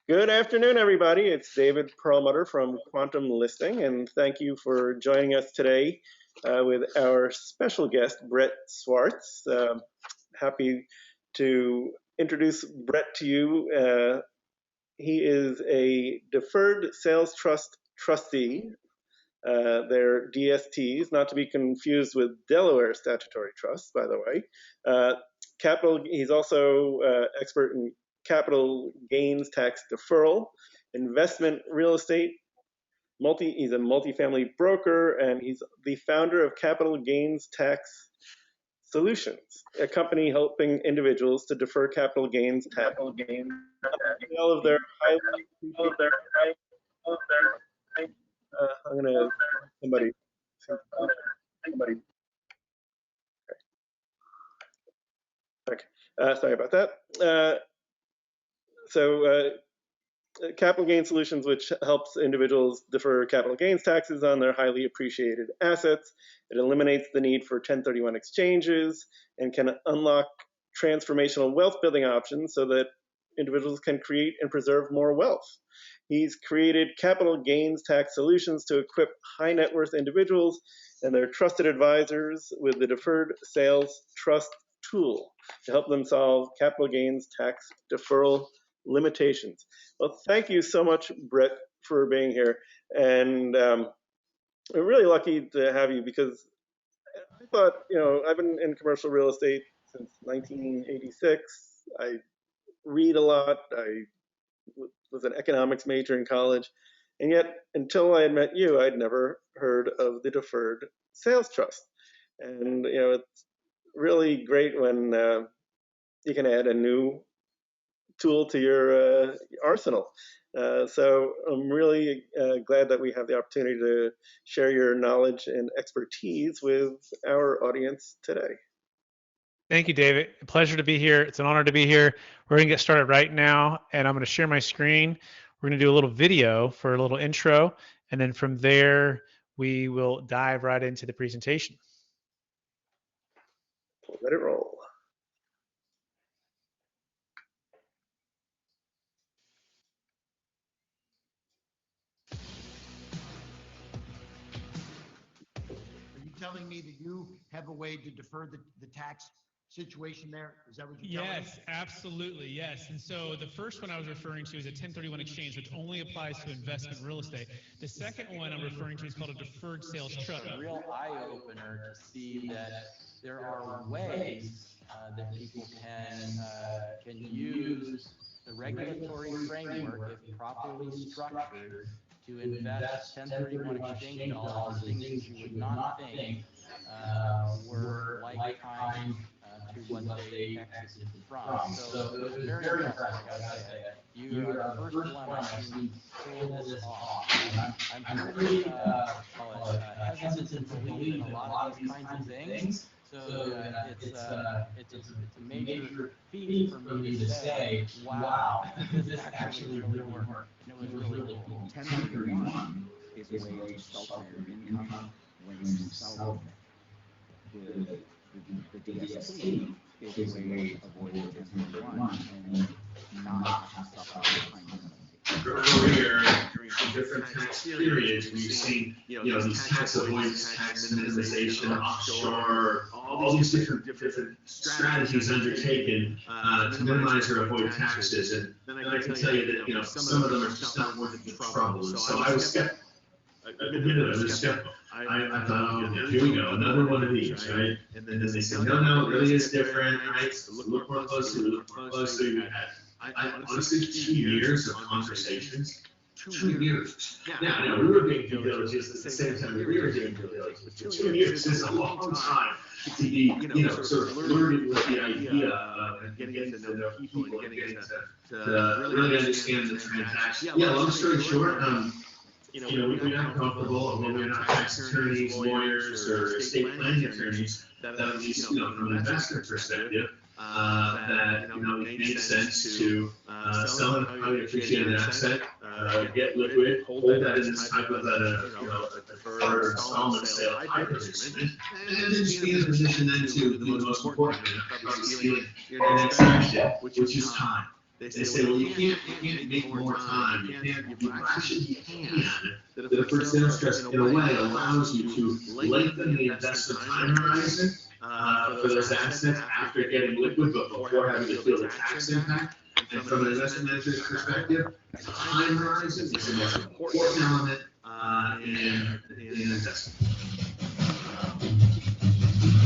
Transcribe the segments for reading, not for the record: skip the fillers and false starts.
Good afternoon, everybody. It's David Perlmutter from Quantum Listing, and thank you for joining us today with our special guest, Brett Swarts. Happy to introduce Brett to you. He is a Deferred Sales Trust Trustee. They're DSTs, not to be confused with Delaware Statutory Trusts, by the way. He's also expert in capital gains tax deferral, investment real estate, he's a multifamily broker, and he's the founder of Capital Gains Tax Solutions, a company helping individuals to defer capital gains tax. All of their I'm gonna somebody. Okay, sorry about that. Capital Gain Solutions, which helps individuals defer capital gains taxes on their highly appreciated assets. It eliminates the need for 1031 exchanges and can unlock transformational wealth building options so that individuals can create and preserve more wealth. He's created Capital Gains Tax Solutions to equip high net worth individuals and their trusted advisors with the Deferred Sales Trust tool to help them solve capital gains tax deferral limitations. Well, thank you so much, Brett, for being here. And I'm really lucky to have you because I thought, I've been in commercial real estate since 1986. I read a lot. I was an economics major in college. And yet, until I had met you, I'd never heard of the Deferred Sales Trust. And, it's really great when you can add a new tool to your arsenal. So I'm really glad that we have the opportunity to share your knowledge and expertise with our audience today. Thank you, David. A pleasure to be here. It's an honor to be here. We're going to get started right now, and I'm going to share my screen. We're going to do a little video for a little intro, and then from there, we will dive right into the presentation. Let it roll. Telling me that you have a way to defer the tax situation there? Is that what you're telling me? Yes, absolutely, yes. And so the first one I was referring to is a 1031 exchange, which only applies to investment real estate. The second one I'm referring to is called a Deferred Sales Trust. A real eye-opener to see that there are ways that people can use the regulatory framework, if properly structured, to invest 1031 exchange dollars in things you would not think were lifetime to what they exited from. So it was very impressive, I gotta say. You are the first one I've seen pull this off. I'm pretty hesitant to believe in a lot of these kinds of things. So it's a major feat for me to say, wow, this actually really worked. And it was really cool. 1031 is a way to shelter your income when you sell the DST is a way to avoid 1031 and not have to suffer behind it. Earlier, during different tax periods, we've seen, these tax avoidance, tax minimization, offshore, all these different strategies undertaken to minimize or avoid taxes. And then I can tell you that, some of them are just not worth the trouble. And so I was skeptical. I was skeptical. I thought, oh, here we go, another one of these, right? And then they said, no, it really is different, right? So look more closely, We had, honestly, 2 years of conversations. 2 years. Now, we were doing due diligence at the same time we were doing due diligence. But 2 years is a long time to be, sort of flirting with the idea of getting to know people and getting to really understand the transaction. Yeah, long story short, we're not comfortable, we're not tax attorneys, lawyers, or estate planning attorneys, that at least, from an investor perspective, that, it makes sense to sell a highly appreciated asset, get liquid, hold that in this type of a deferred installment sale type of instrument, and then just be in a position then to do the most important, probably stealing your next action, which is time. they say, well, you can't make more time. Actually, you can. The deferred sales trust, in a way, allows you to lengthen the investment time horizon for those assets after getting liquid, but before having to feel the tax impact. And from an investment manager's perspective, time horizon is the most important element in investment.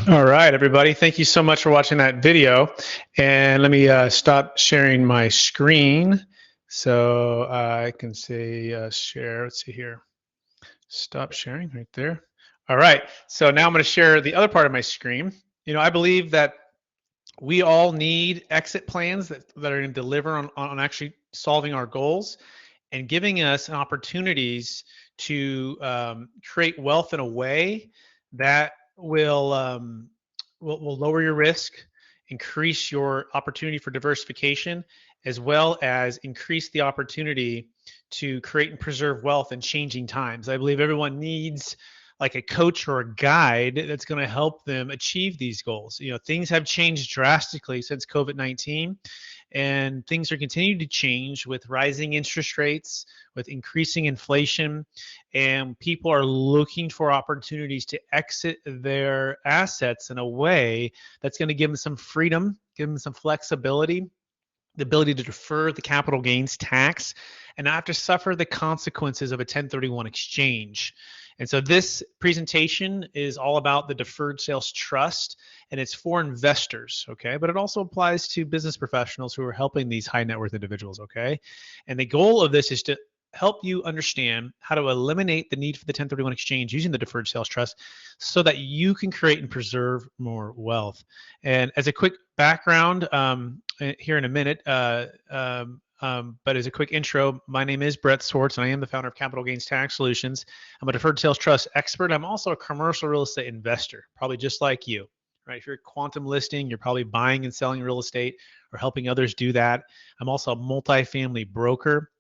All right, everybody. Thank you so much for watching that video. And let me stop sharing my screen so I can say share. Let's see here. Stop sharing right there. All right. So now I'm going to share the other part of my screen. You know, I believe that we all need exit plans that are going to deliver on actually solving our goals and giving us opportunities to create wealth in a way that will lower your risk, increase your opportunity for diversification, as well as increase the opportunity to create and preserve wealth in changing times. I believe everyone needs like a coach or a guide that's going to help them achieve these goals. You know, things have changed drastically since COVID-19, and things are continuing to change with rising interest rates, with increasing inflation, and people are looking for opportunities to exit their assets in a way that's going to give them some freedom, give them some flexibility, the ability to defer the capital gains tax, and not have to suffer the consequences of a 1031 exchange. And so this presentation is all about the Deferred Sales Trust, and it's for investors, okay? But it also applies to business professionals who are helping these high net worth individuals, okay? And the goal of this is to help you understand how to eliminate the need for the 1031 exchange using the Deferred Sales Trust so that you can create and preserve more wealth. And as a quick background, here in a minute, but as a quick intro, my name is Brett Swarts, and I am the founder of Capital Gains Tax Solutions. I'm a deferred sales trust expert. I'm also a commercial real estate investor, probably just like you, right? If you're quantum listing, you're probably buying and selling real estate or helping others do that. I'm also a multifamily broker,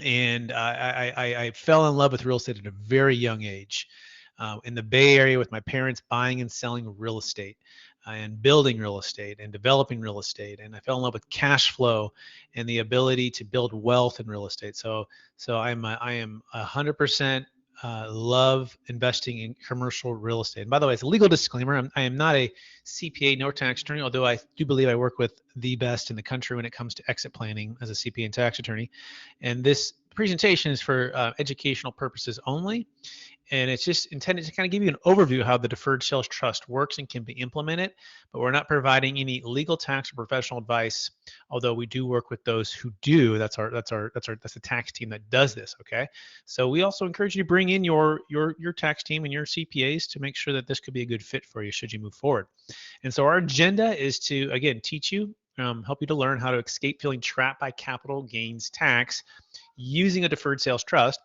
and I fell in love with real estate at a very young age. In the Bay Area with my parents buying and selling real estate and building real estate and developing real estate. And I fell in love with cash flow and the ability to build wealth in real estate. So I am 100% love investing in commercial real estate. And by the way, it's a legal disclaimer. I am not a CPA nor tax attorney, although I do believe I work with the best in the country when it comes to exit planning as a CPA and tax attorney. And this presentation is for educational purposes only. And it's just intended to kind of give you an overview of how the Deferred Sales Trust works and can be implemented, but we're not providing any legal, tax, or professional advice, although we do work with those who do. That's the tax team that does this, okay? So we also encourage you to bring in your tax team and your CPAs to make sure that this could be a good fit for you should you move forward. And so our agenda is to, again, teach you, help you to learn how to escape feeling trapped by capital gains tax using a deferred sales trust,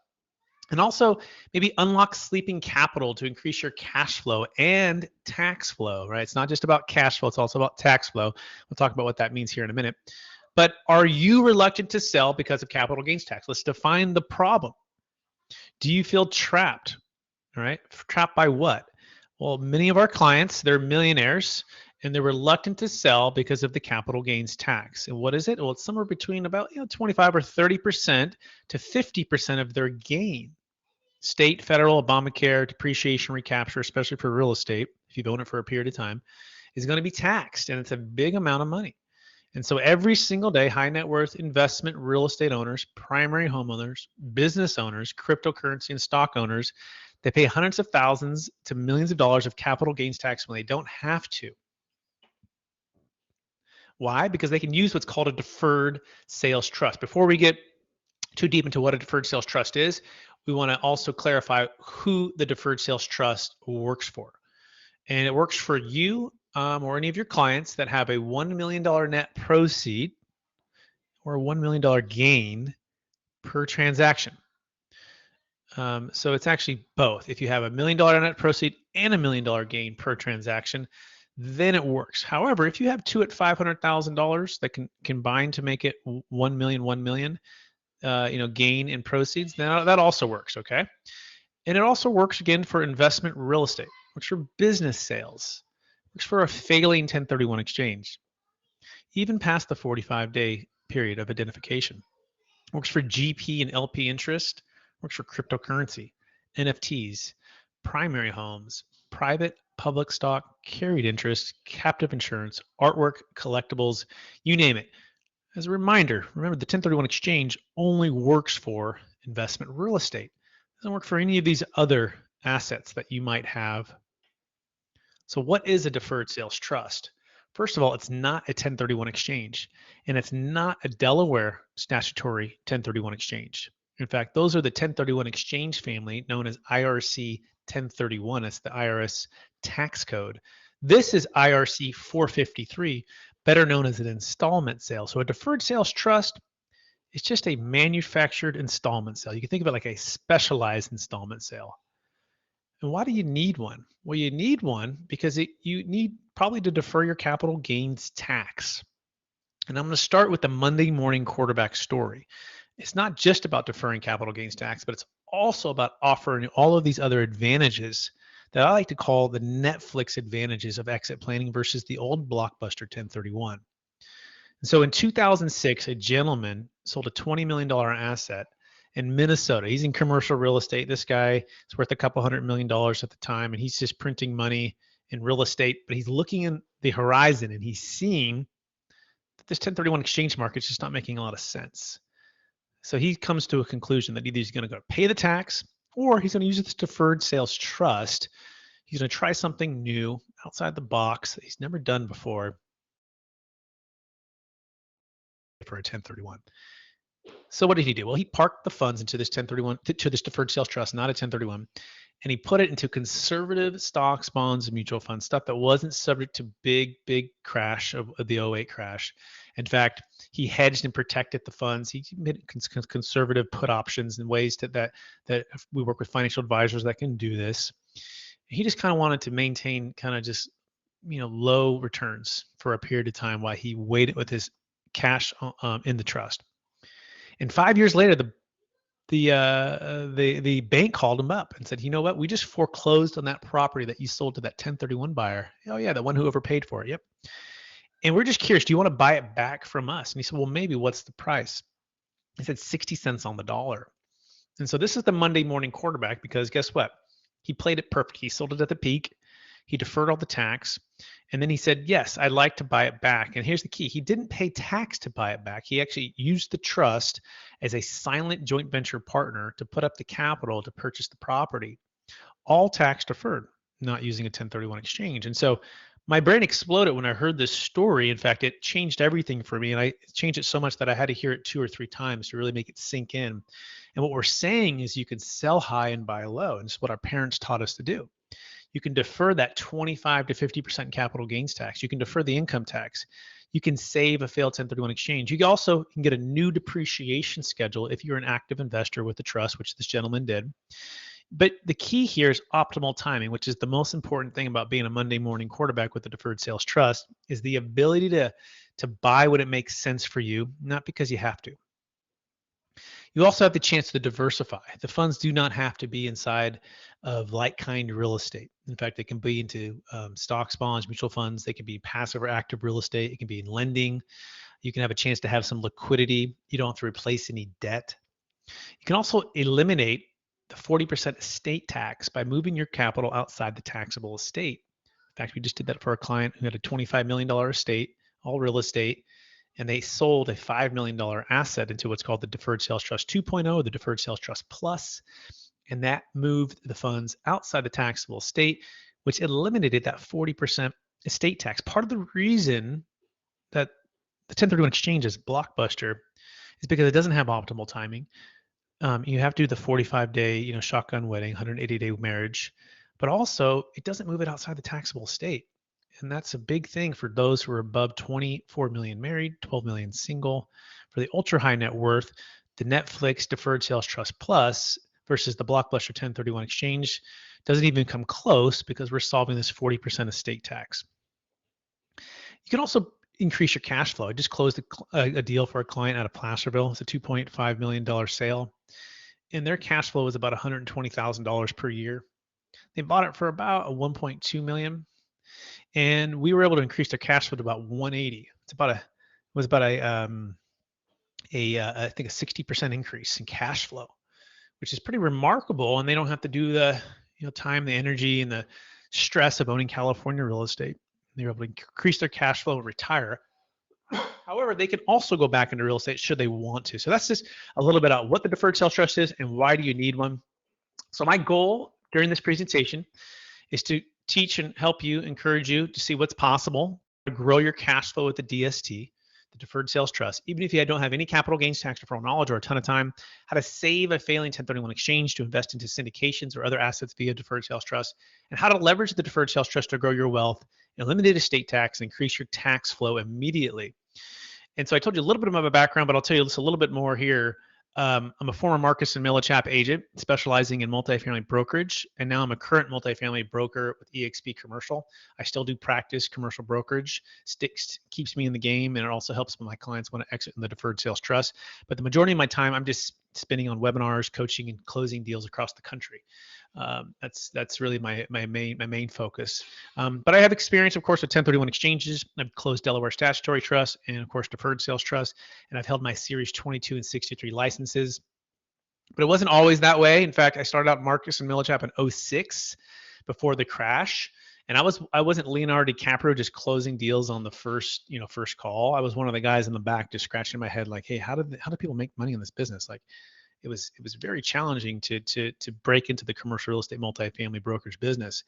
and also maybe unlock sleeping capital to increase your cash flow and tax flow, right? It's not just about cash flow, it's also about tax flow. We'll talk about what that means here in a minute. But are you reluctant to sell because of capital gains tax? Let's define the problem. Do you feel trapped, all right? Trapped by what? Well, many of our clients, they're millionaires, and they're reluctant to sell because of the capital gains tax. And what is it? Well, it's somewhere between about 25 or 30% to 50% of their gain. State, federal, Obamacare, depreciation recapture, especially for real estate, if you've owned it for a period of time, is going to be taxed, and it's a big amount of money. And so every single day, high net worth investment real estate owners, primary homeowners, business owners, cryptocurrency and stock owners, they pay hundreds of thousands to millions of dollars of capital gains tax when they don't have to. Why? Because they can use what's called a deferred sales trust. Before we get too deep into what a deferred sales trust is, we want to also clarify who the deferred sales trust works for. And it works for you or any of your clients that have a $1 million net proceed or a $1 million gain per transaction. So it's actually both. If you have a $1 million net proceed and a $1 million gain per transaction, then it works. However, if you have two at $500,000 that can combine to make it 1 million, gain in proceeds, then that also works, okay? And it also works again for investment real estate, works for business sales, works for a failing 1031 exchange, even past the 45-day period of identification. Works for GP and LP interest, works for cryptocurrency, NFTs, primary homes, private, public stock, carried interest, captive insurance, artwork, collectibles, you name it. As a reminder, remember the 1031 exchange only works for investment real estate. It doesn't work for any of these other assets that you might have. So what is a deferred sales trust? First of all, it's not a 1031 exchange, and it's not a Delaware statutory 1031 exchange. In fact, those are the 1031 exchange family known as IRC 1031. It's the IRS tax code. This is IRC 453, better known as an installment sale. So a deferred sales trust is just a manufactured installment sale. You can think of it like a specialized installment sale. And why do you need one? Well, you need one because you need probably to defer your capital gains tax. And I'm going to start with the Monday morning quarterback story. It's not just about deferring capital gains tax, but it's also about offering all of these other advantages that I like to call the Netflix advantages of exit planning versus the old blockbuster 1031. And so in 2006, a gentleman sold a $20 million asset in Minnesota. He's in commercial real estate. This guy is worth a couple $100 million at the time, and he's just printing money in real estate, but he's looking in the horizon and he's seeing that this 1031 exchange market is just not making a lot of sense. So he comes to a conclusion that either he's going to go pay the tax or he's going to use this deferred sales trust. He's going to try something new outside the box that he's never done before for a 1031. So what did he do? Well, he parked the funds into this 1031, to this deferred sales trust, not a 1031, and he put it into conservative stocks, bonds, and mutual funds, stuff that wasn't subject to big crash of the 08 crash. In fact, he hedged and protected the funds. He made conservative put options and ways that we work with financial advisors that can do this. He just kind of wanted to maintain kind of just, low returns for a period of time while he waited with his cash in the trust. And 5 years later, the bank called him up and said, you know what? We just foreclosed on that property that you sold to that 1031 buyer. Oh yeah, the one who overpaid for it. Yep. And we're just curious, do you want to buy it back from us? And he said, well, maybe. What's the price? He said 60 cents on the dollar. And so this is the Monday morning quarterback because guess what? He played it perfect. He sold it at the peak. He deferred all the tax. And then he said, yes, I'd like to buy it back. And here's the key. He didn't pay tax to buy it back. He actually used the trust as a silent joint venture partner to put up the capital to purchase the property. All tax deferred, not using a 1031 exchange. And so my brain exploded when I heard this story. In fact, it changed everything for me. And I changed it so much that I had to hear it 2 or 3 times to really make it sink in. And what we're saying is you can sell high and buy low. And it's what our parents taught us to do. You can defer that 25 to 50% capital gains tax. You can defer the income tax. You can save a failed 1031 exchange. You also can get a new depreciation schedule if you're an active investor with the trust, which this gentleman did. But the key here is optimal timing, which is the most important thing about being a Monday morning quarterback with the deferred sales trust, is the ability to buy when it makes sense for you, not because you have to. You also have the chance to diversify. The funds do not have to be inside of like-kind real estate. In fact, they can be into stocks, bonds, mutual funds. They can be passive or active real estate. It can be in lending. You can have a chance to have some liquidity. You don't have to replace any debt. You can also eliminate the 40% estate tax by moving your capital outside the taxable estate. In fact, we just did that for a client who had a $25 million estate, all real estate, and they sold a $5 million asset into what's called the Deferred Sales Trust 2.0, the Deferred Sales Trust Plus, and that moved the funds outside the taxable estate, which eliminated that 40% estate tax. Part of the reason that the 1031 exchange is blockbuster is because it doesn't have optimal timing. You have to do the 45-day, shotgun wedding, 180-day marriage, but also it doesn't move it outside the taxable estate. And that's a big thing for those who are above 24 million married, 12 million single. For the ultra high net worth, the Netflix Deferred Sales Trust Plus versus the blockbuster 1031 exchange doesn't even come close because we're solving this 40% estate tax. You can also increase your cash flow. I just closed a deal for a client out of Placerville. It's a $2.5 million sale. And their cash flow was about $120,000 per year. They bought it for about a $1.2 million. And we were able to increase their cash flow to about 180. It was about a I think a 60% increase in cash flow, which is pretty remarkable. And they don't have to do the time, the energy, and the stress of owning California real estate. They're able to increase their cash flow and retire. However, they can also go back into real estate should they want to. So that's just a little bit about what the deferred sales trust is and why do you need one. So my goal during this presentation is to teach and help you, encourage you to see what's possible to grow your cash flow with the DST, the Deferred Sales Trust, even if you don't have any capital gains tax deferral knowledge or a ton of time, how to save a failing 1031 exchange to invest into syndications or other assets via Deferred Sales Trust, and how to leverage the Deferred Sales Trust to grow your wealth, eliminate estate tax, and increase your tax flow immediately. And so I told you a little bit about my background, but I'll tell you just a little bit more here. I'm a former Marcus and Millichap agent specializing in multifamily brokerage, and now I'm a current multifamily broker with eXp Commercial. I still do practice commercial brokerage, keeps me in the game, and it also helps my clients want to exit in the Deferred Sales Trust. But the majority of my time, I'm just spending on webinars, coaching, and closing deals across the country. That's really my main focus. But I have experience, of course, with 1031 exchanges. I've closed Delaware Statutory Trusts and, of course, Deferred Sales Trust, and I've held my Series 22 and 63 licenses. But it wasn't always that way. In fact, I started out Marcus and Millichap in 2006 before the crash. And I wasn't Leonardo DiCaprio just closing deals on the first call. I was one of the guys in the back just scratching my head like, hey, how do people make money in this business? Like, it was very challenging to break into the commercial real estate multifamily brokerage business.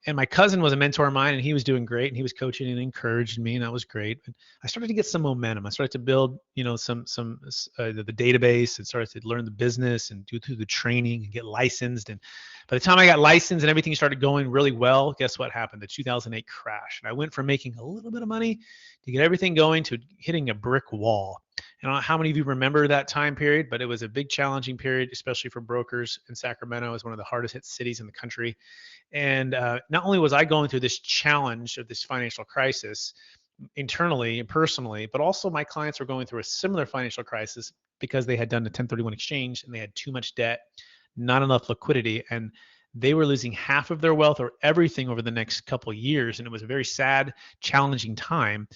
And my cousin was a mentor of mine, and he was doing great, and he was coaching and encouraged me, and that was great. But I started to get some momentum. I started to build, the database, and started to learn the business and do through the training and get licensed. And by the time I got licensed and everything started going really well, guess what happened? The 2008 crash, and I went from making a little bit of money to get everything going to hitting a brick wall. I don't know how many of you remember that time period, but it was a big challenging period, especially for brokers in Sacramento. It was one of the hardest hit cities in the country. And not only was I going through this challenge of this financial crisis internally and personally, but also my clients were going through a similar financial crisis because they had done a 1031 exchange and they had too much debt, not enough liquidity, and they were losing half of their wealth or everything over the next couple of years. And it was a very sad, challenging time.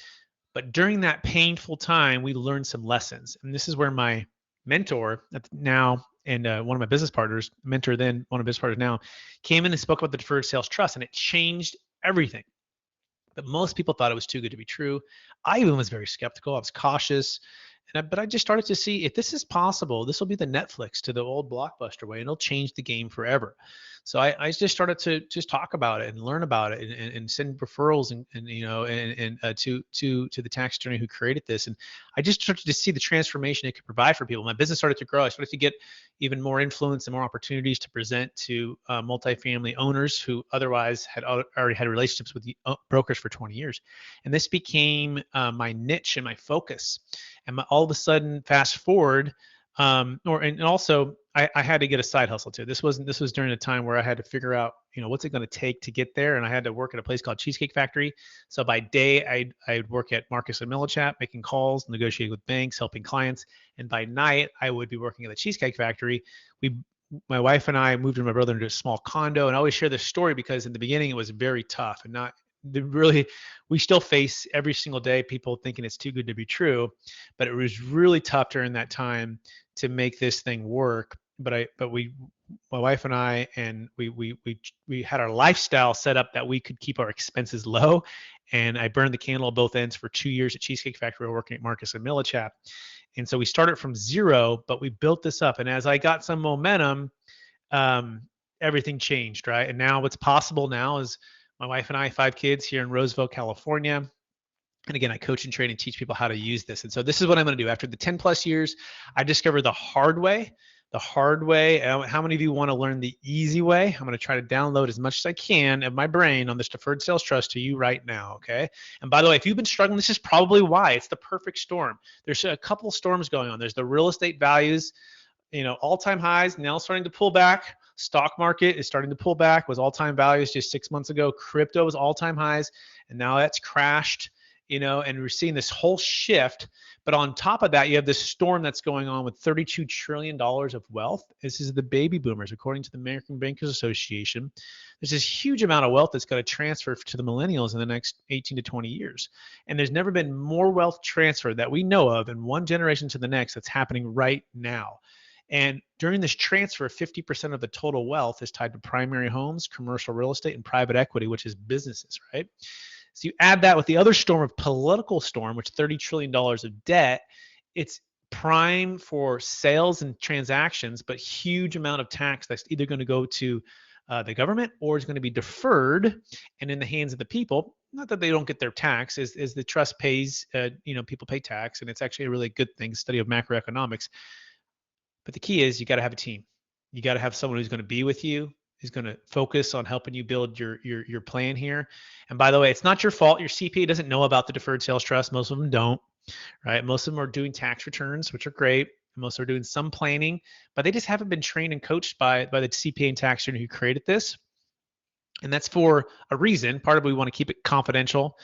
But during that painful time, we learned some lessons. And this is where my mentor now and one of my business partners, mentor then, one of my business partners now, came in and spoke about the Deferred Sales Trust, and it changed everything. But most people thought it was too good to be true. I even was very skeptical. I was cautious. But I just started to see if this is possible, this will be the Netflix to the old Blockbuster way, and it'll change the game forever. So I just started to just talk about it and learn about it and send referrals and to the tax attorney who created this. And I just started to see the transformation it could provide for people. My business started to grow. I started to get even more influence and more opportunities to present to multifamily owners who otherwise had already had relationships with the brokers for 20 years. And this became my niche and my focus. And all of a sudden, fast forward, and also I had to get a side hustle too. This was during a time where I had to figure out, what's it going to take to get there, and I had to work at a place called Cheesecake Factory. So by day, I'd work at Marcus and Millichap, making calls, negotiating with banks, helping clients, and by night I would be working at the Cheesecake Factory. My wife and I moved with my brother into a small condo, and I always share this story because in the beginning it was very tough and not. We still face every single day people thinking it's too good to be true, but it was really tough during that time to make this thing work. But my wife and I, and we had our lifestyle set up that we could keep our expenses low. And I burned the candle at both ends for 2 years at Cheesecake Factory, working at Marcus and Millichap. And so we started from zero, but we built this up. And as I got some momentum, everything changed, right? And now what's possible now is my wife and I, 5 kids here in Roseville, California. And again, I coach and train and teach people how to use this. And so this is what I'm going to do. After the 10 plus years, I discovered the hard way. How many of you want to learn the easy way? I'm going to try to download as much as I can of my brain on this Deferred Sales Trust to you right now, okay? And by the way, if you've been struggling, this is probably why. It's the perfect storm. There's a couple of storms going on. There's the real estate values, all-time highs, now starting to pull back. Stock market is starting to pull back, was all-time values just 6 months ago. Crypto was all-time highs, and now that's crashed. and we're seeing this whole shift. But on top of that, you have this storm that's going on with $32 trillion of wealth. This is the baby boomers, according to the American Bankers Association. There's this huge amount of wealth that's going to transfer to the millennials in the next 18 to 20 years. And there's never been more wealth transfer that we know of in one generation to the next that's happening right now. And during this transfer, 50% of the total wealth is tied to primary homes, commercial real estate, and private equity, which is businesses, right? So you add that with the other storm of political storm, which $30 trillion of debt, it's prime for sales and transactions, but huge amount of tax that's either going to go to the government or is going to be deferred and in the hands of the people. Not that they don't get their tax, as the trust pays, people pay tax, and it's actually a really good thing, study of macroeconomics. But the key is you got to have a team. You got to have someone who's going to be with you, who's going to focus on helping you build your plan here. And by the way, it's not your fault. Your CPA doesn't know about the deferred sales trust. Most of them don't, right? Most of them are doing tax returns, which are great. Most are doing some planning, but they just haven't been trained and coached by the CPA and tax attorney who created this. And that's for a reason. Part of it, we want to keep it confidential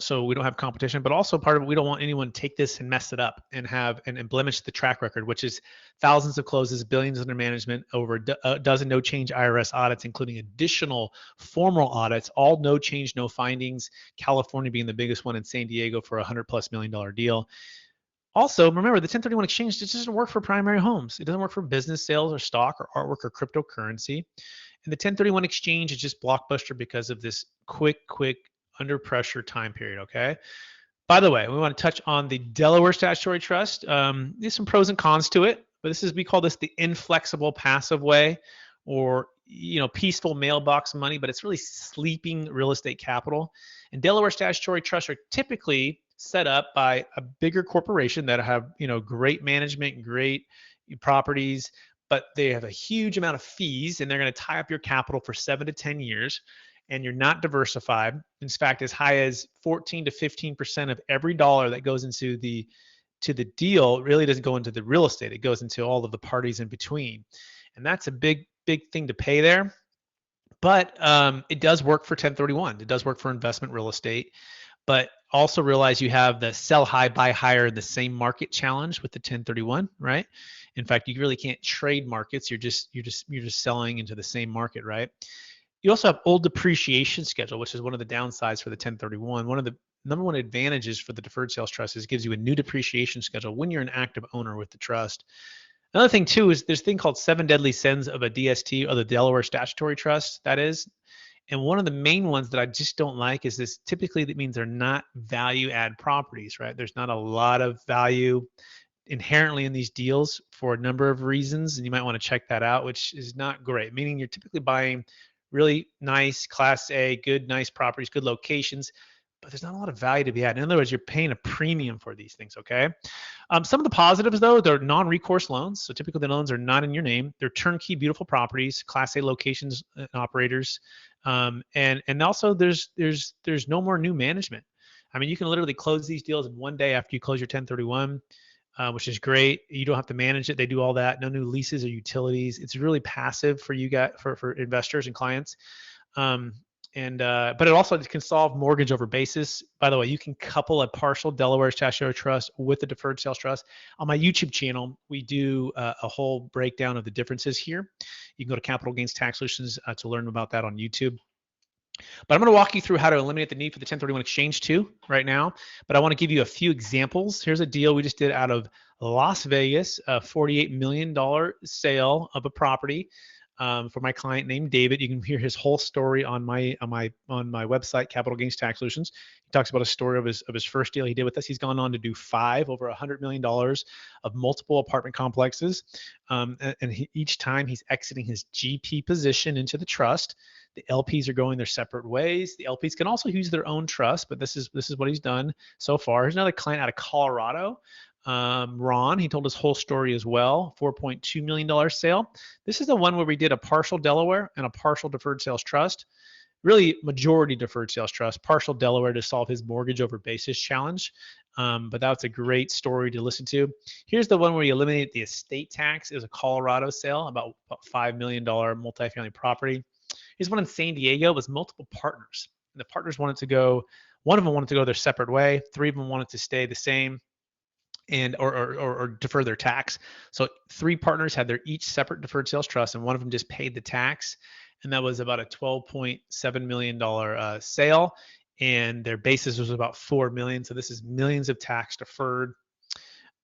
so we don't have competition, but also part of it, we don't want anyone to take this and mess it up and blemish the track record, which is thousands of closes, billions under management, over a dozen no change IRS audits, including additional formal audits, all no change, no findings, California being the biggest one in San Diego for a $100+ million deal. Also, remember, the 1031 exchange just doesn't work for primary homes. It doesn't work for business sales or stock or artwork or cryptocurrency. And the 1031 exchange is just blockbuster because of this quick, under pressure time period, okay? By the way, we want to touch on the Delaware Statutory Trust. There's some pros and cons to it, but we call this the inflexible passive way, or peaceful mailbox money, but it's really sleeping real estate capital. And Delaware Statutory Trusts are typically set up by a bigger corporation that have great management, great properties, but they have a huge amount of fees, and they're going to tie up your capital for 7 to 10 years, and you're not diversified. In fact, as high as 14 to 15% of every dollar that goes into the deal really doesn't go into the real estate. It goes into all of the parties in between, and that's a big thing to pay there. But it does work for 1031. It does work for investment real estate. But also realize you have the sell high, buy higher in the same market challenge with the 1031, right? In fact, you really can't trade markets. You're just selling into the same market, right? You also have old depreciation schedule, which is one of the downsides for the 1031. One of the number one advantages for the deferred sales trust is it gives you a new depreciation schedule when you're an active owner with the trust. Another thing too is there's a thing called 7 deadly sins of a DST, or the Delaware Statutory Trust, that is. And one of the main ones that I just don't like is this. Typically, that means they're not value add properties, right? There's not a lot of value inherently in these deals for a number of reasons, and you might want to check that out, which is not great. Meaning you're typically buying really nice Class A, good, nice properties, good locations, but there's not a lot of value to be had. In other words, you're paying a premium for these things, okay? Some of the positives, though, they're non-recourse loans. So typically the loans are not in your name. They're turnkey, beautiful properties, Class A locations and operators. And also there's no more new management. I mean, you can literally close these deals in one day after you close your 1031, which is great. You don't have to manage it. They do all that. No new leases or utilities. It's really passive for you guys, for investors and clients. But it also can solve mortgage over basis. By the way, you can couple a partial Delaware Statutory Trust with the Deferred Sales Trust. On my YouTube channel, we do a whole breakdown of the differences here. You can go to Capital Gains Tax Solutions to learn about that on YouTube. But I'm going to walk you through how to eliminate the need for the 1031 exchange too right now. But I want to give you a few examples. Here's a deal we just did out of Las Vegas, a $48 million sale of a property. For my client named David. You can hear his whole story on my website, Capital Gains Tax Solutions. He talks about a story of his first deal he did with us. He's gone on to do 5 over $100 million of multiple apartment complexes. Each time he's exiting his GP position into the trust. The LPs are going their separate ways. The LPs can also use their own trust, but this is what he's done so far. Here's another client out of Colorado. Ron, he told his whole story as well. $4.2 million sale. This is the one where we did a partial Delaware and a partial Deferred Sales Trust. Really majority Deferred Sales Trust, partial Delaware to solve his mortgage over basis challenge. But that's a great story to listen to. Here's the one where you eliminate the estate tax. It was a Colorado sale, about $5 million multifamily property. Here's one in San Diego. It was multiple partners. And the partners wanted to go One of them wanted to go their separate way. 3 of them wanted to stay the same and or defer their tax. So 3 partners had their each separate deferred sales trust, and one of them just paid the tax, and that was about a $12.7 million sale, and their basis was about $4 million. So this is millions of tax deferred.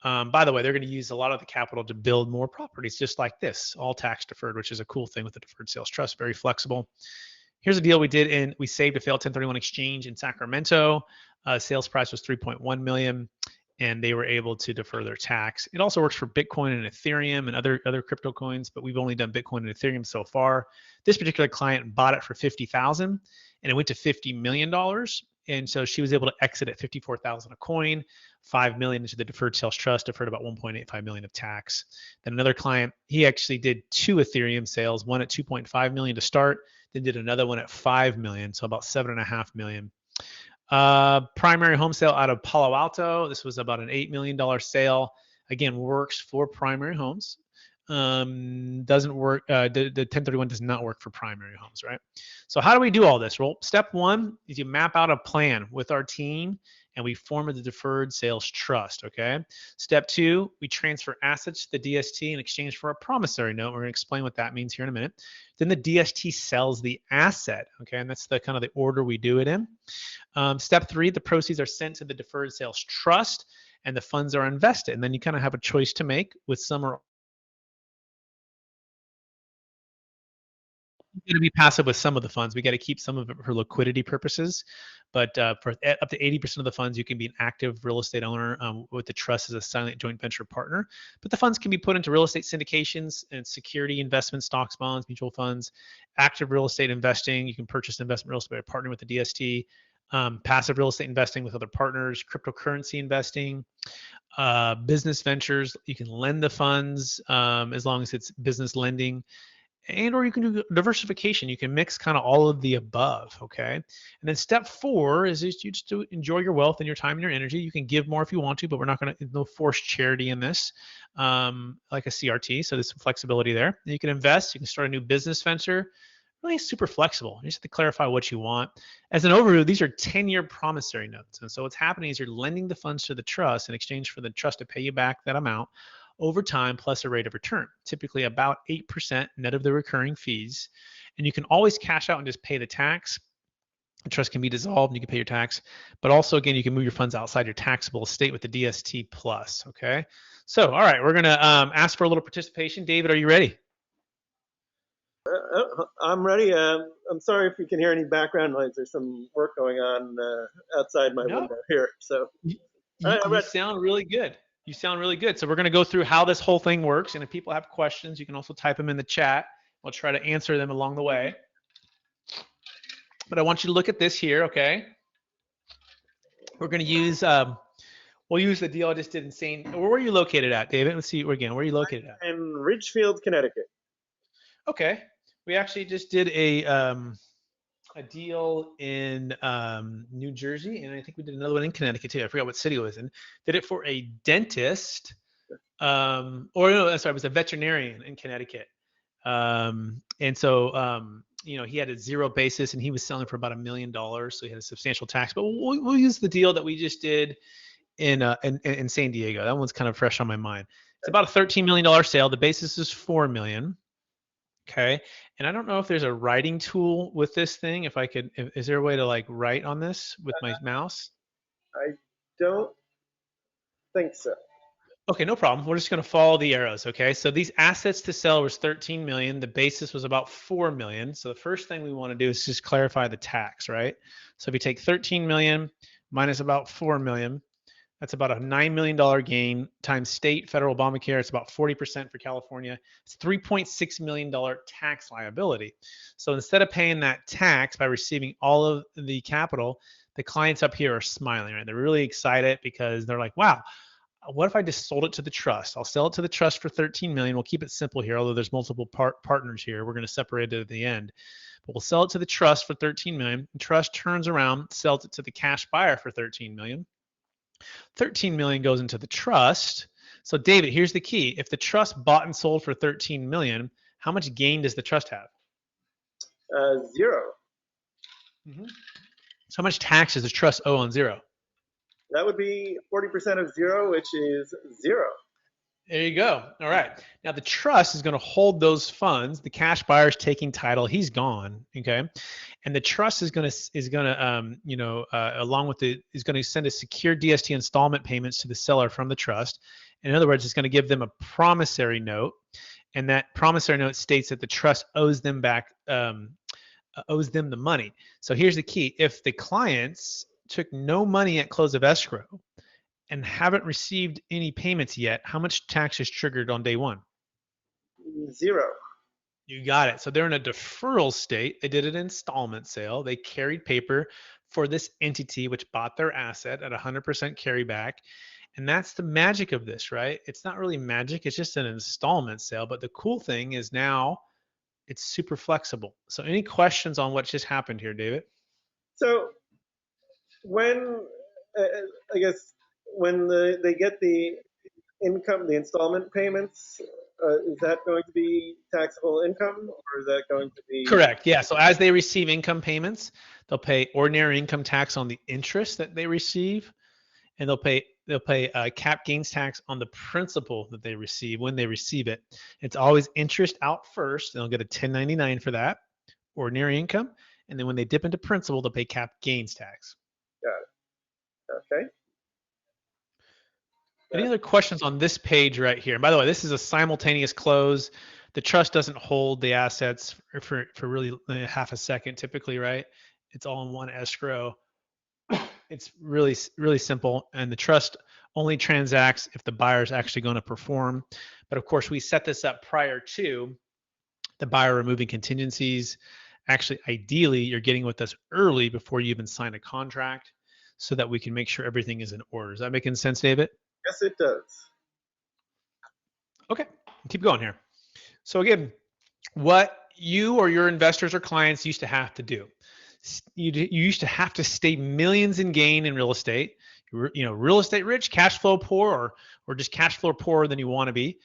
By the way, they're going to use a lot of the capital to build more properties just like this, all tax deferred, which is a cool thing with the deferred sales trust, very flexible. Here's a deal we did we saved a failed 1031 exchange in Sacramento. Sales price was $3.1 million, and they were able to defer their tax. It also works for Bitcoin and Ethereum and other crypto coins, but we've only done Bitcoin and Ethereum so far. This particular client bought it for $50,000, and it went to $50 million. And so she was able to exit at $54,000 a coin, $5 million into the deferred sales trust, deferred about $1.85 million of tax. Then another client, he actually did 2 Ethereum sales, one at $2.5 million to start, then did another one at $5 million, so about $7.5 million. Primary home sale out of Palo Alto. This was about an $8 million sale. Again, works for primary homes. Doesn't work. The 1031 does not work for primary homes, right? So how do we do all this? Well, step 1 is you map out a plan with our team, and we form the deferred sales trust, okay? Step 2, we transfer assets to the DST in exchange for a promissory note. We're going to explain what that means here in a minute. Then the DST sells the asset, okay? And that's the kind of the order we do it in. Step 3, the proceeds are sent to the deferred sales trust, and the funds are invested. And then you kind of have a choice to make with some or going to be passive with some of the funds. We got to keep some of it for liquidity purposes, but for up to 80% of the funds, you can be an active real estate owner with the trust as a silent joint venture partner. But the funds can be put into real estate syndications and security investments, stocks, bonds, mutual funds, active real estate investing. You can purchase investment real estate by partnering with the DST, passive real estate investing with other partners, cryptocurrency investing, business ventures. You can lend the funds as long as it's business lending. Or you can do diversification. You can mix kind of all of the above, okay? And then step 4 is you just to enjoy your wealth and your time and your energy. You can give more if you want to, but we're not going to, no forced charity in this, like a CRT, so there's some flexibility there. You can invest, you can start a new business venture, really super flexible. You just have to clarify what you want. As an overview, these are 10-year promissory notes. And so what's happening is you're lending the funds to the trust in exchange for the trust to pay you back that amount over time plus a rate of return, typically about 8% net of the recurring fees. And you can always cash out and just pay the tax. The trust can be dissolved and you can pay your tax. But also, again, you can move your funds outside your taxable estate with the DST plus, okay? So, all right, we're going to ask for a little participation. David, are you ready? I'm ready. I'm sorry if you can hear any background noise. There's some work going on outside my window here. So, you sound really good. You sound really good. So we're going to go through how this whole thing works. And if people have questions, you can also type them in the chat. We'll try to answer them along the way. But I want you to look at this here, okay? We're going to use, we'll use the deal I just did in St. Where are you located at, David? Let's see again. Where are you located at? In Ridgefield, Connecticut. Okay. We actually just did a deal in New Jersey, and I think we did another one in Connecticut too. I forgot what city it was in. Did it for a dentist, or no, sorry, it was a veterinarian in Connecticut. And so, you know, he had a 0 basis, and he was selling for about $1 million, so he had a substantial tax. But we'll use the deal that we just did in San Diego. That one's kind of fresh on my mind. It's about a $13 million sale. The basis is $4 million. Okay. And I don't know if there's a writing tool with this thing. If I could, is there a way to like write on this with my mouse? I don't think so. Okay, no problem. We're just going to follow the arrows. Okay. So these assets to sell was 13 million. The basis was about 4 million. So the first thing we want to do is just clarify the tax, right? So if you take 13 million minus about 4 million, that's about a $9 million gain times state, federal, Obamacare. It's about 40% for California. It's $3.6 million tax liability. So instead of paying that tax by receiving all of the capital, the clients up here are smiling, right? They're really excited because they're like, wow, what if I just sold it to the trust? I'll sell it to the trust for 13 million. We'll keep it simple here, although there's multiple partners here. We're going to separate it at the end. But we'll sell it to the trust for 13 million. The trust turns around, sells it to the cash buyer for 13 million. 13 million goes into the trust. So David, here's the key. If the trust bought and sold for 13 million, how much gain does the trust have? 0. So how much tax does the trust owe on zero? That would be 40% of zero, which is zero. There you go. All right. Now the trust is going to hold those funds. The cash buyer's taking title. He's gone. Okay. And the trust is going to along with is going to send a secure DST installment payments to the seller from the trust. In other words, it's going to give them a promissory note, and that promissory note states that the trust owes them back, owes them the money. So here's the key: if the clients took no money at close of escrow and haven't received any payments yet, how much tax is triggered on day one? Zero. You got it. So they're in a deferral state. They did an installment sale. They carried paper for this entity, which bought their asset at 100% carryback. And that's the magic of this, right? It's not really magic. It's just an installment sale. But the cool thing is now it's super flexible. So any questions on what just happened here, David? So when, I guess, when they get the income, the installment payments, is that going to be taxable income, or is that going to be? Correct. Yeah. So as they receive income payments, they'll pay ordinary income tax on the interest that they receive, and they'll pay cap gains tax on the principal that they receive when they receive it. It's always interest out first, and they'll get a 1099 for that, ordinary income, and then when they dip into principal, they'll pay cap gains tax. Got it. Okay. Any other questions on this page right here? And by the way, this is a simultaneous close. The trust doesn't hold the assets for really half a second typically, right? It's all in one escrow. It's really, really simple. And the trust only transacts if the buyer is actually going to perform. But of course, we set this up prior to the buyer removing contingencies. Actually, ideally, you're getting with us early before you even sign a contract so that we can make sure everything is in order. Is that making sense, David? Yes, it does. Okay, keep going here. So again, what you or your investors or clients used to have to do, you used to have to stay millions in gain in real estate. Real estate rich, cash flow poor, or just cash flow poorer than you want to be,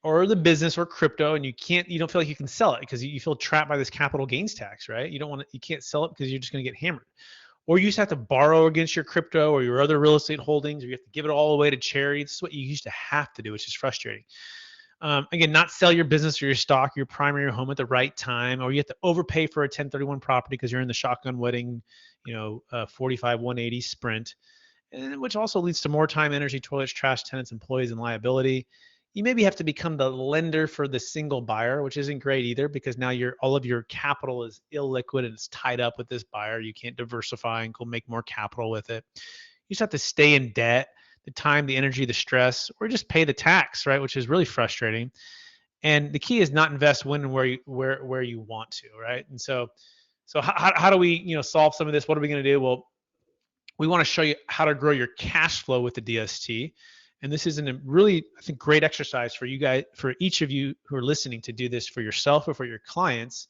or the business or crypto, and you don't feel like you can sell it because you feel trapped by this capital gains tax, right? You can't sell it because you're just going to get hammered. Or you used to have to borrow against your crypto or your other real estate holdings, or you have to give it all away to charity. This is what you used to have to do, which is frustrating. Again, not sell your business or your stock, your primary home at the right time, or you have to overpay for a 1031 property because you're in the shotgun wedding, 45, 180 sprint, and which also leads to more time, energy, toilets, trash, tenants, employees, and liability. You maybe have to become the lender for the single buyer, which isn't great either because now all of your capital is illiquid and it's tied up with this buyer. You can't diversify and go make more capital with it. You just have to stay in debt, the time, the energy, the stress, or just pay the tax, right? Which is really frustrating. And the key is not invest when and where you want to, right? And so how do we solve some of this? What are we going to do? Well, we want to show you how to grow your cash flow with the DST. And this is a really, I think, great exercise for you guys, for each of you who are listening to do this for yourself or for your clients.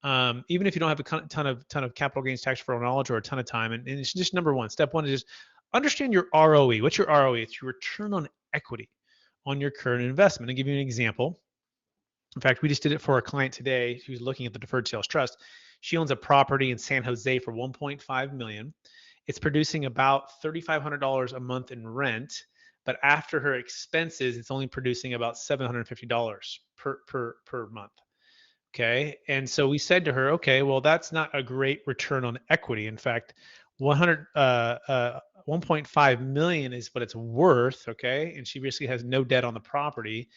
Even if you don't have a ton of capital gains tax referral knowledge or a ton of time. And it's just number one. Step one is just understand your ROE. What's your ROE? It's your return on equity on your current investment. I'll give you an example. In fact, we just did it for a client today who's looking at the Deferred Sales Trust. She owns a property in San Jose for $1.5 million. It's producing about $3,500 a month in rent. But after her expenses, it's only producing about $750 per month. Okay. And so we said to her, okay, well, that's not a great return on equity. In fact, 1.5 million is what it's worth. Okay. And she basically has no debt on the property.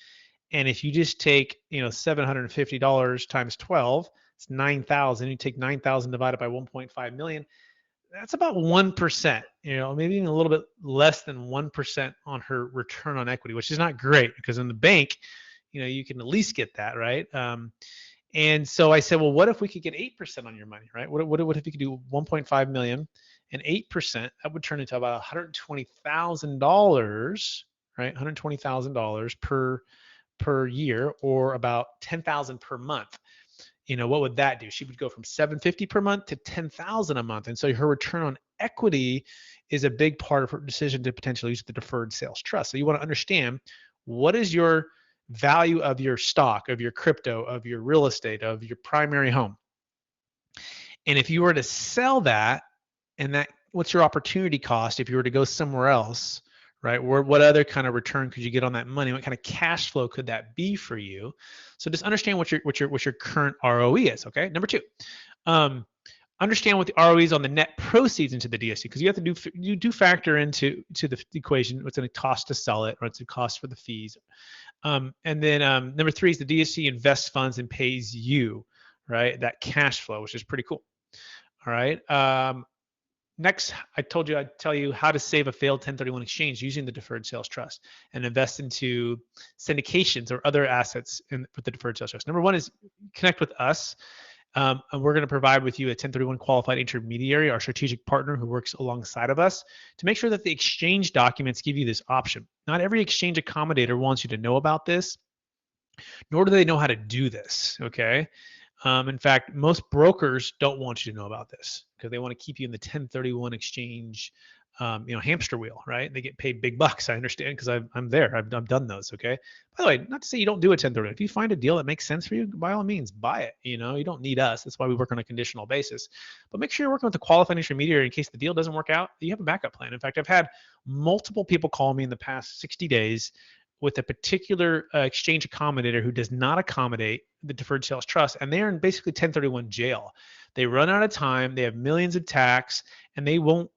And if you just take, $750 times 12, it's 9,000. You take 9,000 divided by 1.5 million. That's about 1%, maybe even a little bit less than 1% on her return on equity, which is not great because in the bank, you can at least get that, right? And so I said, well, what if we could get 8% on your money, right? What if you could do 1.5 million and 8%? That would turn into about $120,000, right? $120,000 per year, or about $10,000 per month. What would that do? She would go from $750 per month to $10,000 a month. And so her return on equity is a big part of her decision to potentially use the Deferred Sales Trust. So you want to understand, what is your value of your stock, of your crypto, of your real estate, of your primary home? And if you were to sell that and that what's your opportunity cost if you were to go somewhere else, right? What other kind of return could you get on that money? What kind of cash flow could that be for you? So just understand what your current ROE is. Okay. Number two, understand what the ROE is on the net proceeds into the DST, because you have to do factor into the equation what's going to cost to sell it, or what's the cost for the fees. And then number three is the DST invests funds and pays you, right? That cash flow, which is pretty cool. All right. Next, I told you I'd tell you how to save a failed 1031 exchange using the Deferred Sales Trust and invest into syndications or other assets with the Deferred Sales Trust. Number one is connect with us. And we're going to provide with you a 1031 qualified intermediary, our strategic partner who works alongside of us, to make sure that the exchange documents give you this option. Not every exchange accommodator wants you to know about this, nor do they know how to do this, okay? In fact, most brokers don't want you to know about this because they want to keep you in the 1031 exchange, hamster wheel, right? They get paid big bucks. I understand because I'm there. I've done those. Okay. By the way, not to say you don't do a 1031. If you find a deal that makes sense for you, by all means, buy it. You don't need us. That's why we work on a conditional basis. But make sure you're working with a qualified intermediary in case the deal doesn't work out. You have a backup plan. In fact, I've had multiple people call me in the past 60 days with a particular exchange accommodator who does not accommodate the Deferred Sales Trust, and they're in basically 1031 jail. They run out of time, they have millions of tax, and they won't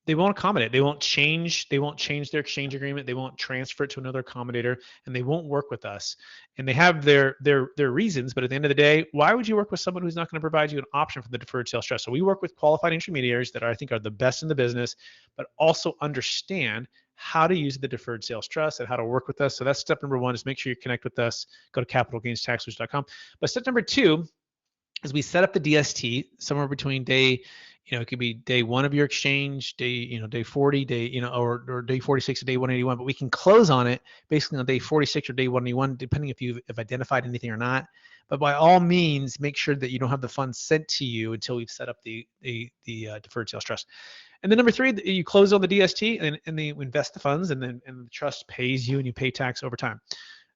accommodate. They won't change their exchange agreement, they won't transfer it to another accommodator, and they won't work with us. And they have their reasons, but at the end of the day, why would you work with someone who's not going to provide you an option for the Deferred Sales Trust? So we work with qualified intermediaries that I think are the best in the business, but also understand how to use the Deferred Sales Trust and how to work with us. So that's step number one, is make sure you connect with us. Go to capitalgainstaxsolutions.com. But step number two is we set up the DST somewhere between day, it could be day one of your exchange, day 40, or day 46 to day 181, but we can close on it basically on day 46 or day 181, depending if you've identified anything or not. But by all means, make sure that you don't have the funds sent to you until we've set up the Deferred Sales Trust. And then number three, you close on the DST and they invest the funds, and the trust pays you and you pay tax over time.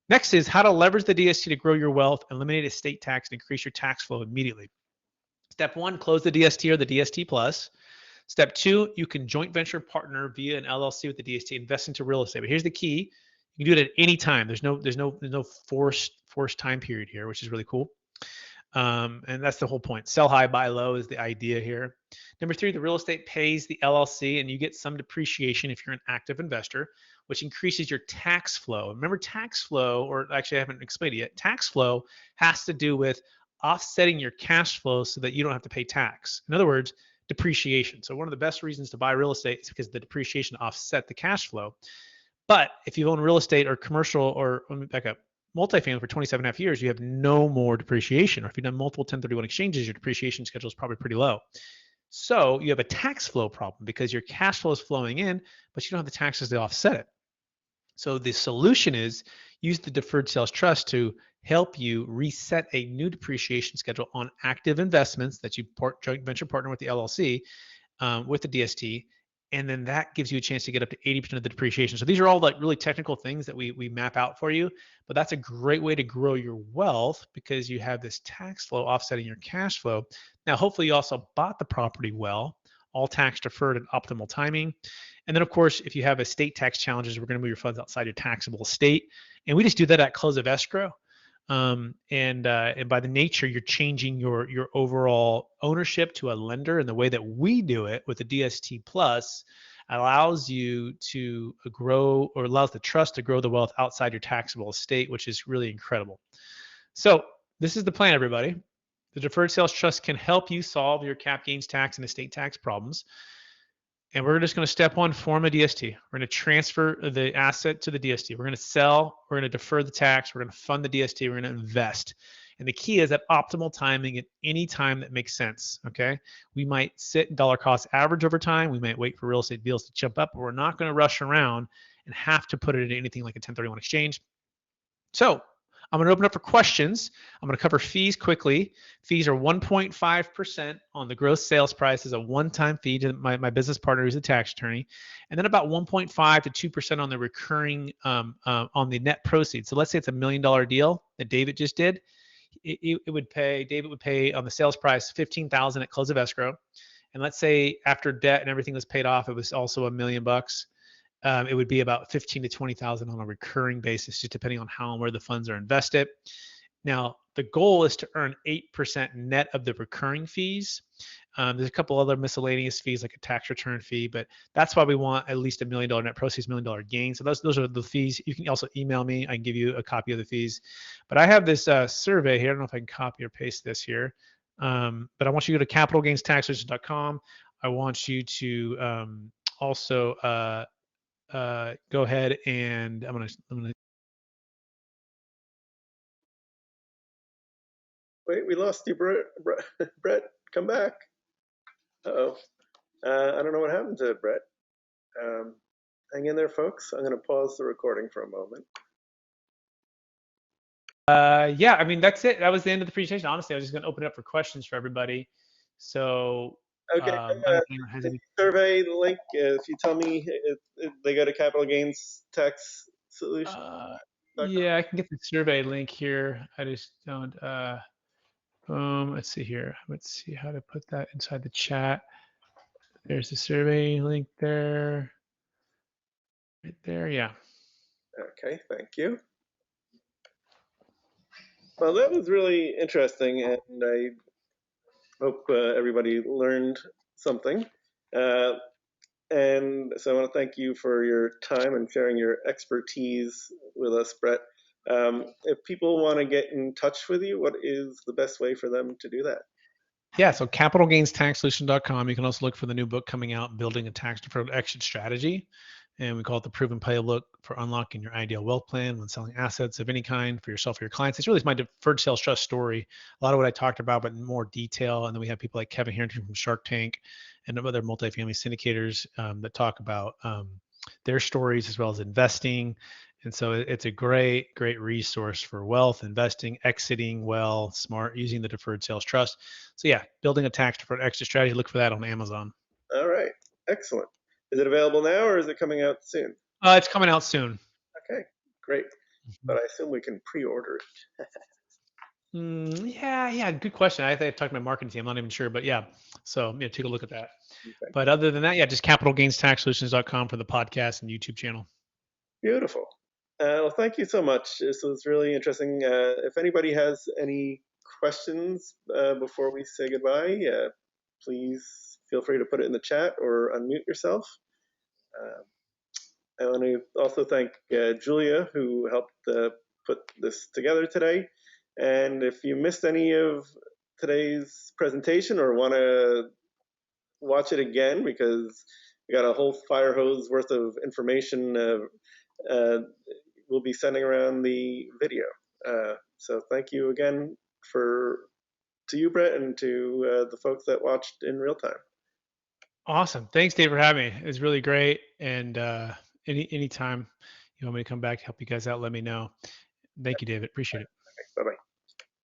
Next is how to leverage the DST to grow your wealth, eliminate estate tax, and increase your tax flow immediately. Step one, close the DST or the DST plus. Step two, you can joint venture partner via an LLC with the DST, invest into real estate. But here's the key: you can do it at any time. There's no forced time period here, which is really cool. And that's the whole point. Sell high, buy low is the idea here. Number three, the real estate pays the LLC, and you get some depreciation if you're an active investor, which increases your tax flow. Remember, tax flow, or actually I haven't explained it yet, tax flow has to do with offsetting your cash flow so that you don't have to pay tax. In other words, depreciation. So one of the best reasons to buy real estate is because the depreciation offset the cash flow. But if you own real estate or commercial, or let me back up, multifamily for 27.5 years, you have no more depreciation. Or if you've done multiple 1031 exchanges, your depreciation schedule is probably pretty low. So you have a tax flow problem because your cash flow is flowing in, but you don't have the taxes to offset it. So the solution is use the Deferred Sales Trust to help you reset a new depreciation schedule on active investments that you joint venture partner with the LLC, with the DST. And then that gives you a chance to get up to 80% of the depreciation. So these are all like really technical things that we map out for you, but that's a great way to grow your wealth because you have this tax flow offsetting your cash flow. Now, hopefully you also bought the property well, all tax deferred at optimal timing. And then of course, if you have estate tax challenges, we're going to move your funds outside your taxable estate. And we just do that at close of escrow. And by the nature, you're changing your overall ownership to a lender, and the way that we do it with the DST Plus allows you to grow, or allows the trust to grow the wealth outside your taxable estate, which is really incredible. So this is the plan, everybody. The Deferred Sales Trust can help you solve your cap gains tax and estate tax problems. And we're just going to step one, form a DST. We're going to transfer the asset to the DST. We're going to sell, we're going to defer the tax, we're going to fund the DST, we're going to invest. And the key is at optimal timing at any time that makes sense, okay? We might sit dollar cost average over time. We might wait for real estate deals to jump up, but we're not going to rush around and have to put it into anything like a 1031 exchange. So I'm going to open up for questions. I'm going to cover fees quickly. Fees are 1.5% on the gross sales price as a one-time fee to my business partner who's a tax attorney, and then about 1.5 to 2% on the recurring on the net proceeds. So let's say it's $1 million deal that David just did. David would pay on the sales price $15,000 at close of escrow, And let's say after debt and everything was paid off, it was also $1 million. It would be about 15 to 20,000 on a recurring basis, just depending on how and where the funds are invested. Now, the goal is to earn 8% net of the recurring fees. There's a couple other miscellaneous fees like a tax return fee, but that's why we want at least $1 million net proceeds, $1 million gain. So those are the fees. You can also email me. I can give you a copy of the fees. But I have this survey here. I don't know if I can copy or paste this here, but I want you to go to capitalgainstaxsolutions.com. I want you to also go ahead and I'm gonna. Wait, we lost you, Brett. Come back. Uh-oh. I don't know what happened to Brett. Hang in there, folks. I'm going to pause the recording for a moment. Yeah, I mean, that's it. That was the end of the presentation. Honestly, I was just going to open it up for questions for everybody. So, okay, I don't know if anyone has any. Survey link. If you tell me if they go to Capital Gains Tax Solution. Yeah, I can get the survey link here. I just don't. Let's see here. Let's see how to put that inside the chat. There's the survey link there. Right there, yeah. Okay, thank you. Well, that was really interesting, and I hope everybody learned something. And so I want to thank you for your time and sharing your expertise with us, Brett. If people want to get in touch with you, what is the best way for them to do that? Yeah, so capitalgainstaxsolution.com. You can also look for the new book coming out, Building a Tax Deferred Exit Strategy. And we call it the proven playbook for unlocking your ideal wealth plan when selling assets of any kind for yourself or your clients. It's really my deferred sales trust story. A lot of what I talked about, but in more detail. And then we have people like Kevin Harrington from Shark Tank and other multifamily syndicators that talk about their stories as well as investing. And so it's a great, great resource for wealth, investing, exiting well, smart, using the deferred sales trust. So yeah, building a tax deferred exit strategy. Look for that on Amazon. All right, excellent. Is it available now or is it coming out soon? It's coming out soon. Okay, great. But I assume we can pre-order it. Yeah, good question. I think I talked to my marketing team. I'm not even sure, but yeah. So yeah, take a look at that. Okay. But other than that, yeah, just capitalgainstaxsolutions.com for the podcast and YouTube channel. Beautiful. Well, thank you so much. This was really interesting. If anybody has any questions before we say goodbye, please feel free to put it in the chat or unmute yourself. I want to also thank Julia, who helped put this together today. And if you missed any of today's presentation or want to watch it again, because we got a whole fire hose worth of information, we'll be sending around the video. So thank you again to you, Brett, and to the folks that watched in real time. Awesome. Thanks, Dave, for having me. It was really great. And anytime you want me to come back, help you guys out, let me know. Thank you, David. Appreciate it. Bye-bye.